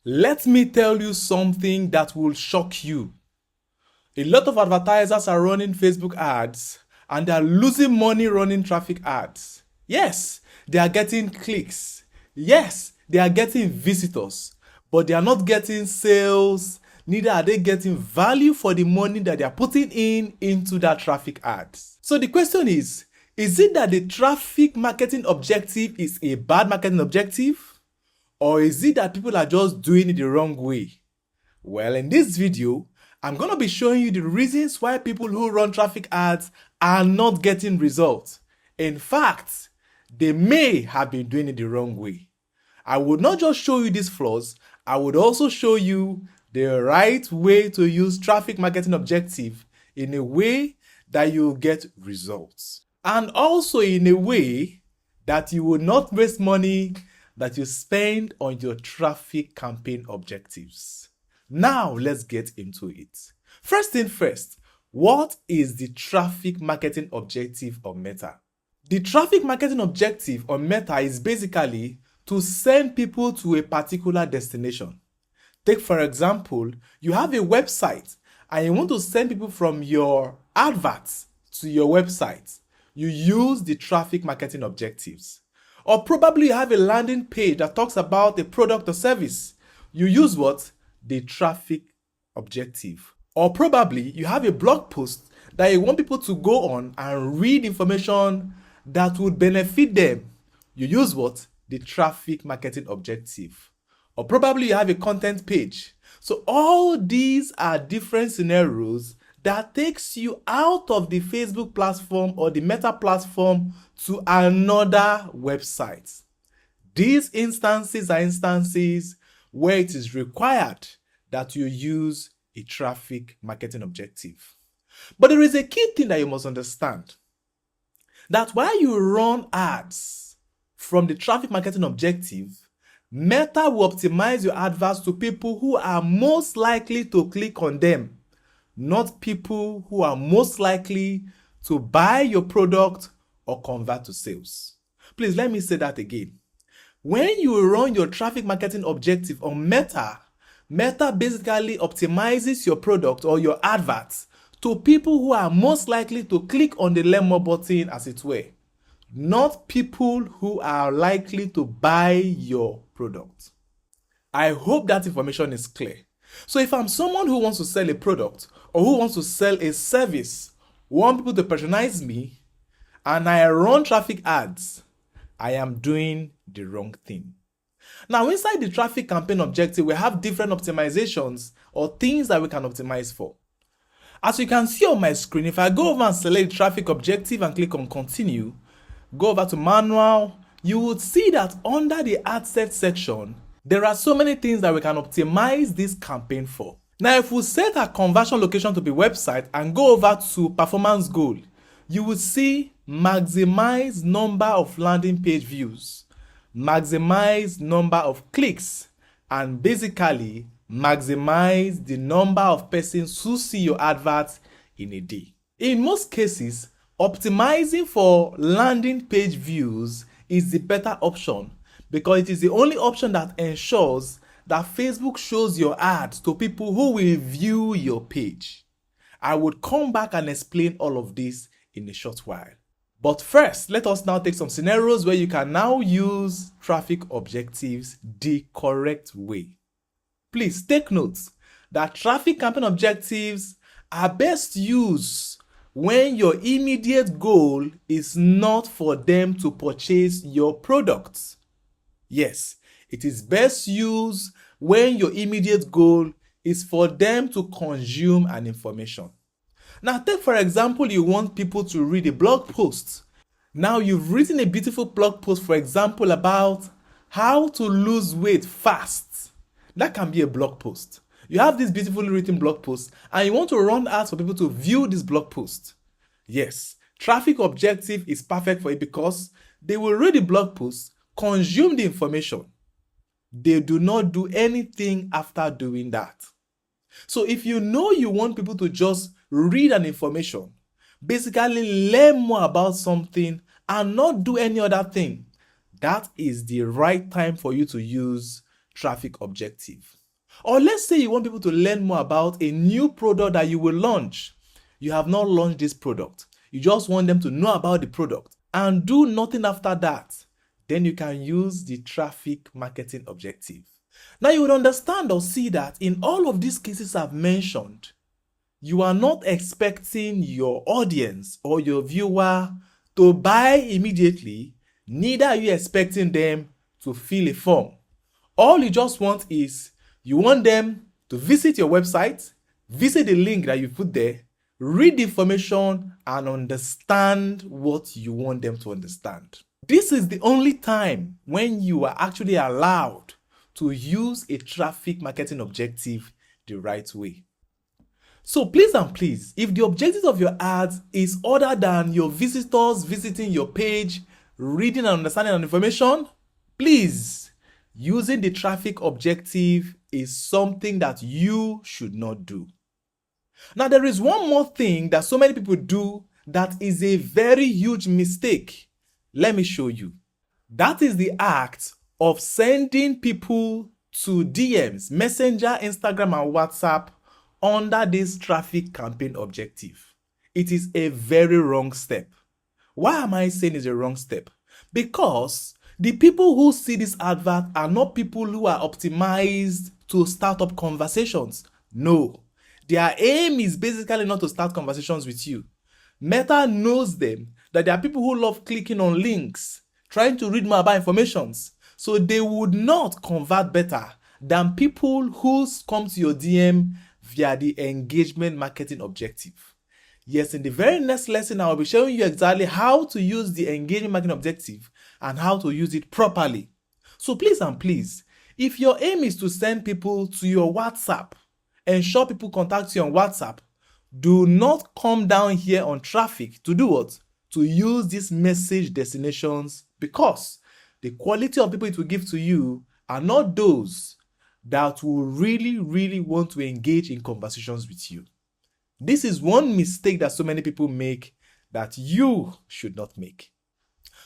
Let me tell you something that will shock you. A lot of advertisers are running Facebook ads and they are losing money running traffic ads. Yes, they are getting clicks. Yes, they are getting visitors, but they are not getting sales. Neither are they getting value for the money that they are putting into that traffic ads. So the question is it that the traffic marketing objective is a bad marketing objective? Or is it that people are just doing it the wrong way? Well, in this video, I'm going to be showing you the reasons why people who run traffic ads are not getting results. In fact, they may have been doing it the wrong way. I would not just show you these flaws, I would also show you the right way to use traffic marketing objective in a way that you will get results. And also in a way that you will not waste money that you spend on your traffic campaign objectives. Now let's get into it. First thing first, what is the traffic marketing objective on Meta? The traffic marketing objective on Meta is basically to send people to a particular destination. Take for example, you have a website and you want to send people from your adverts to your website. You use the traffic marketing objectives. Or probably you have a landing page that talks about a product or service. You use what? The traffic objective. Or probably you have a blog post that you want people to go on and read information that would benefit them. You use what? The traffic marketing objective. Or probably you have a content page. So all these are different scenarios that takes you out of the Facebook platform or the Meta platform to another website. These instances are instances where it is required that you use a traffic marketing objective. But there is a key thing that you must understand. That while you run ads from the traffic marketing objective, Meta will optimize your adverts to people who are most likely to click on them, not people who are most likely to buy your product or convert to sales. Please let me say that again. When you run your traffic marketing objective on Meta, Meta basically optimizes your product or your adverts to people who are most likely to click on the learn more button, as it were, not people who are likely to buy your product. I hope that information is clear. So if I'm someone who wants to sell a product or who wants to sell a service, want people to patronize me, and I run traffic ads, I am doing the wrong thing. Now inside the traffic campaign objective, we have different optimizations or things that we can optimize for. As you can see on my screen, if I go over and select traffic objective and click on continue, go over to manual, you would see that under the ad set section, there are so many things that we can optimize this campaign for. Now, if we set our conversion location to be website and go over to performance goal, you will see maximize number of landing page views, maximize number of clicks, and basically maximize the number of persons who see your adverts in a day. In most cases, optimizing for landing page views is the better option because it is the only option that ensures that Facebook shows your ads to people who will view your page. I would come back and explain all of this in a short while. But first, let us now take some scenarios where you can now use traffic objectives the correct way. Please take note that traffic campaign objectives are best used when your immediate goal is not for them to purchase your products. Yes, it is best used when your immediate goal is for them to consume an information. Now, take for example, you want people to read a blog post. Now, you've written a beautiful blog post, for example, about how to lose weight fast. That can be a blog post. You have this beautifully written blog post and you want to run ads for people to view this blog post. Yes, traffic objective is perfect for it because they will read the blog post, consume the information. They do not do anything after doing that. So if you know you want people to just read an information, basically learn more about something and not do any other thing, that is the right time for you to use traffic objective. Or let's say you want people to learn more about a new product that you will launch. You have not launched this product. You just want them to know about the product and do nothing after that. Then you can use the traffic marketing objective. Now you would understand or see that in all of these cases I've mentioned, you are not expecting your audience or your viewer to buy immediately, neither are you expecting them to fill a form. All you just want is you want them to visit your website, visit the link that you put there, read the information, and understand what you want them to understand. This is the only time when you are actually allowed to use a traffic marketing objective the right way. So please and please, if the objective of your ads is other than your visitors visiting your page, reading and understanding the information, please, using the traffic objective is something that you should not do. Now, there is one more thing that so many people do that is a very huge mistake. Let me show you. That is the act of sending people to DMs, Messenger, Instagram, and WhatsApp under this traffic campaign objective. It is a very wrong step. Why am I saying it's a wrong step? Because the people who see this advert are not people who are optimized to start up conversations. No. Their aim is basically not to start conversations with you. Meta knows them, that there are people who love clicking on links, trying to read more about informations. So they would not convert better than people who come to your DM via the engagement marketing objective. Yes, in the very next lesson, I will be showing you exactly how to use the engagement marketing objective and how to use it properly. So please and please, if your aim is to send people to your WhatsApp, ensure people contact you on WhatsApp, do not come down here on traffic to do what? To use these message destinations, because the quality of people it will give to you are not those that will really want to engage in conversations with you. This is one mistake that so many people make that you should not make.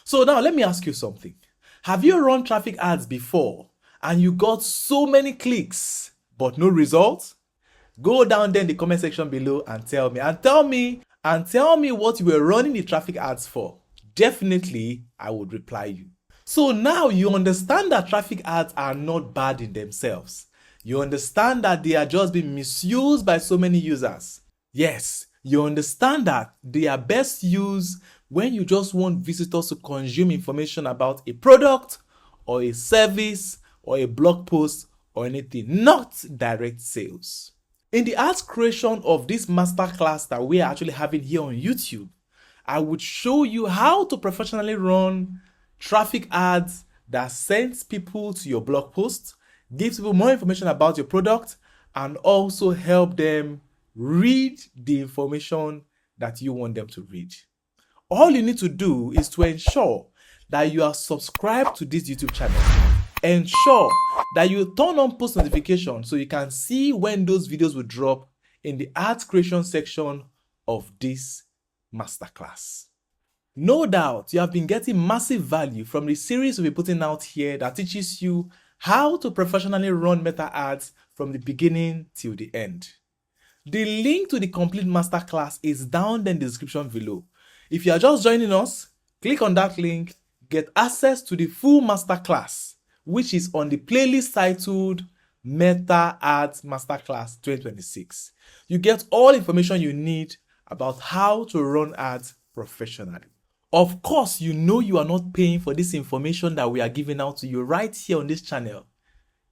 So now let me ask you something. Have you run traffic ads before and you got so many clicks but no results? Go down there in the comment section below and tell me what you were running the traffic ads for. Definitely, I would reply you. So now you understand that traffic ads are not bad in themselves. You understand that they are just being misused by so many users. Yes, you understand that they are best used when you just want visitors to consume information about a product or a service or a blog post or anything, not direct sales. In the ads creation of this masterclass that we are actually having here on YouTube, I would show you how to professionally run traffic ads that sends people to your blog post, gives people more information about your product, and also help them read the information that you want them to read. All you need to do is to ensure that you are subscribed to this YouTube channel. Ensure that you turn on post notifications so you can see when those videos will drop in the ads creation section of this masterclass. No doubt you have been getting massive value from the series we'll be putting out here that teaches you how to professionally run meta ads from the beginning till the end. The link to the complete masterclass is down there in the description below. If you are just joining us, click on that link, get access to the full masterclass, which is on the playlist titled Meta Ads Masterclass 2026. You get all information you need about how to run ads professionally. Of course, you know you are not paying for this information that we are giving out to you right here on this channel.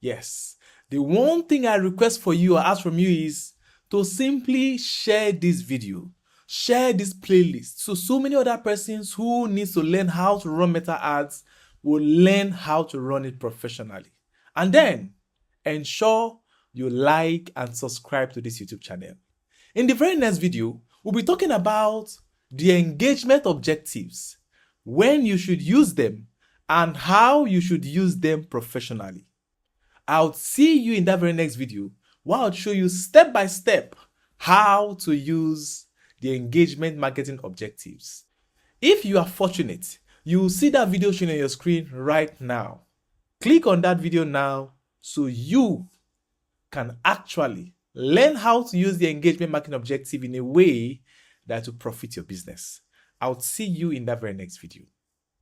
Yes, the one thing I request for you or ask from you is to simply share this video, share this playlist, so many other persons who need to learn how to run meta ads will learn how to run it professionally. And then ensure you like and subscribe to this YouTube channel. In the very next video, we'll be talking about the engagement objectives, when you should use them, and how you should use them professionally. I'll see you in that very next video, where I'll show you step by step how to use the engagement marketing objectives. If you are fortunate, you will see that video showing on your screen right now. Click on that video now so you can actually learn how to use the engagement marketing objective in a way that will profit your business. I'll see you in that very next video.